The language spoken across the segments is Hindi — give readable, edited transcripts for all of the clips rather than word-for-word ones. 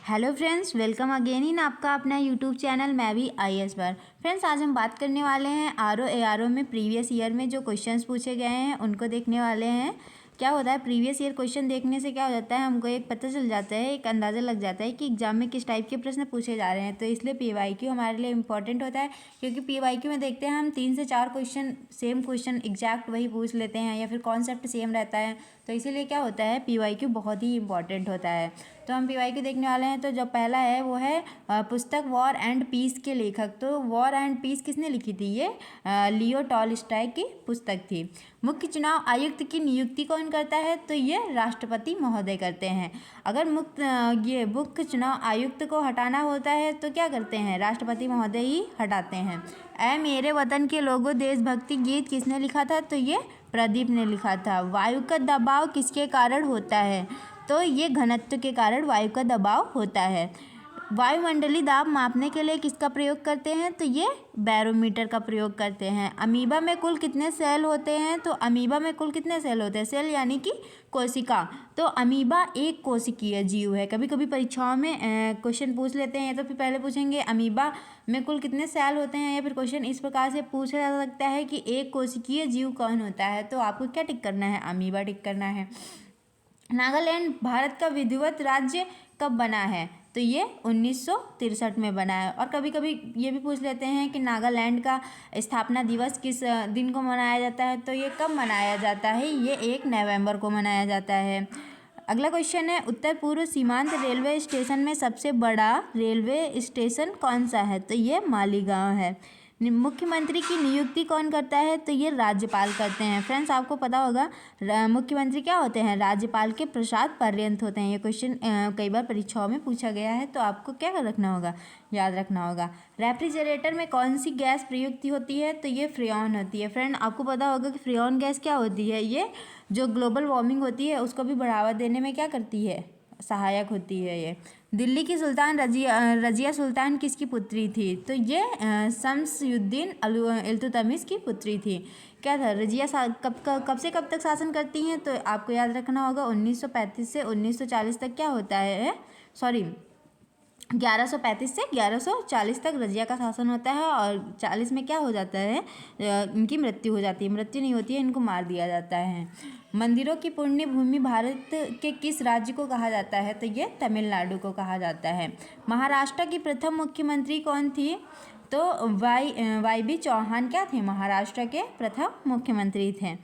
Hello friends, welcome again in आपका अपना यूट्यूब चैनल मैं भी IAS पर। फ्रेंड्स, आज हम बात करने वाले हैं RO में प्रीवियस ईयर में जो क्वेश्चंस पूछे गए हैं उनको देखने वाले हैं। क्या होता है, प्रीवियस ईयर क्वेश्चन देखने से क्या हो जाता है, हमको एक पता चल जाता है, एक अंदाज़ा लग जाता है कि एग्जाम में किस टाइप के प्रश्न पूछे जा रहे हैं। तो इसलिए PYQ हमारे लिए इंपॉर्टेंट होता है, क्योंकि PYQ में देखते हैं हम 3 से 4 क्वेश्चन सेम क्वेश्चन एग्जैक्ट वही पूछ लेते हैं या फिर कॉन्सेप्ट सेम रहता है। तो इसीलिए क्या होता है, PYQ बहुत ही इंपॉर्टेंट होता है। तो हम PYQ देखने वाले हैं। तो जो पहला है वो है पुस्तक वॉर एंड पीस के लेखक। तो वॉर एंड पीस किसने लिखी थी? ये लियो टॉल्स्टॉय की पुस्तक थी। मुख्य चुनाव आयुक्त की नियुक्ति कौन करता है? तो ये राष्ट्रपति महोदय करते हैं। अगर ये मुख्य चुनाव आयुक्त को हटाना होता है तो क्या करते हैं? राष्ट्रपति महोदय ही हटाते हैं। ऐ मेरे वतन के लोगों देशभक्ति गीत किसने लिखा था? तो ये प्रदीप ने लिखा था। वायु का दबाव किसके कारण होता है? तो ये घनत्व के कारण वायु का दबाव होता है। वायुमंडलीय दाब मापने के लिए किसका प्रयोग करते हैं? तो ये बैरोमीटर का प्रयोग करते हैं। अमीबा में कुल कितने सेल होते हैं? तो अमीबा में कुल कितने सेल होते हैं? सेल यानी कि कोशिका। तो अमीबा एक कोशिकीय जीव है। कभी कभी परीक्षाओं में क्वेश्चन पूछ लेते हैं, तो फिर पहले पूछेंगे अमीबा में कुल कितने सेल होते हैं, या फिर क्वेश्चन इस प्रकार से पूछा जा सकता है कि एक कोशिकीय जीव कौन होता है। तो आपको क्या टिक करना है? अमीबा टिक करना है। नागालैंड भारत का विधिवत राज्य कब बना है? तो ये 1963 में बना है। और कभी कभी ये भी पूछ लेते हैं कि नागालैंड का स्थापना दिवस किस दिन को मनाया जाता है। तो ये कब मनाया जाता है? ये 1 नवंबर को मनाया जाता है। अगला क्वेश्चन है, उत्तर पूर्व सीमांत रेलवे स्टेशन में सबसे बड़ा रेलवे स्टेशन कौन सा है? तो ये मालीगांव है। मुख्यमंत्री की नियुक्ति कौन करता है? तो ये राज्यपाल करते हैं। फ्रेंड्स, आपको पता होगा मुख्यमंत्री क्या होते हैं? राज्यपाल के प्रसाद पर्यंत होते हैं। ये क्वेश्चन कई बार परीक्षाओं में पूछा गया है, तो आपको क्या रखना होगा? याद रखना होगा। रेफ्रिजरेटर में कौन सी गैस प्रयुक्त होती है? तो ये फ्रेऑन होती है। फ्रेंड, आपको पता होगा कि फ्रेऑन गैस क्या होती है? ये जो ग्लोबल वार्मिंग होती है उसको भी बढ़ावा देने में क्या करती है? सहायक होती है ये। दिल्ली की सुल्तान रजिया सुल्तान किसकी पुत्री थी? तो ये शम्सुद्दीन इल्तुतमिश की पुत्री थी। क्या था? रजिया कब से कब तक शासन करती हैं? तो आपको याद रखना होगा 1935 से 1940 तक क्या होता है? 1135 से 1140 तक रजिया का शासन होता है, और 40 में क्या हो जाता है? इनकी मृत्यु हो जाती है। मृत्यु नहीं होती है, इनको मार दिया जाता है। मंदिरों की पुण्य भूमि भारत के किस राज्य को कहा जाता है? तो ये तमिलनाडु को कहा जाता है। महाराष्ट्र की प्रथम मुख्यमंत्री कौन थी? तो YB चौहान क्या थे? महाराष्ट्र के प्रथम मुख्यमंत्री थे।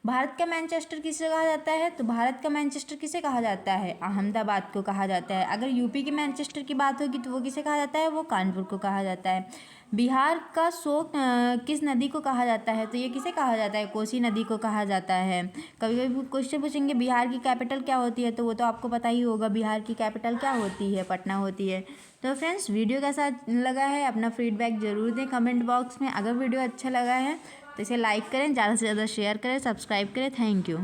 भारत का मैनचेस्टर किसे कहा जाता है? तो भारत का मैनचेस्टर किसे कहा जाता है? अहमदाबाद को कहा जाता है। अगर यूपी के मैनचेस्टर की बात होगी तो वो किसे कहा जाता है? वो कानपुर को कहा जाता है। बिहार का शोक किस नदी को कहा जाता है? तो ये किसे कहा जाता है? कोसी नदी को कहा जाता है। कभी कभी क्वेश्चन पूछेंगे बिहार की कैपिटल क्या होती है? तो वो तो आपको पता ही होगा, बिहार की कैपिटल क्या होती है? पटना होती है। तो फ्रेंड्स, वीडियो कैसा लगा है अपना फीडबैक ज़रूर दें कमेंट बॉक्स में। अगर वीडियो अच्छा लगा है तो इसे लाइक करें, ज़्यादा से ज़्यादा शेयर करें, सब्सक्राइब करें। Thank you.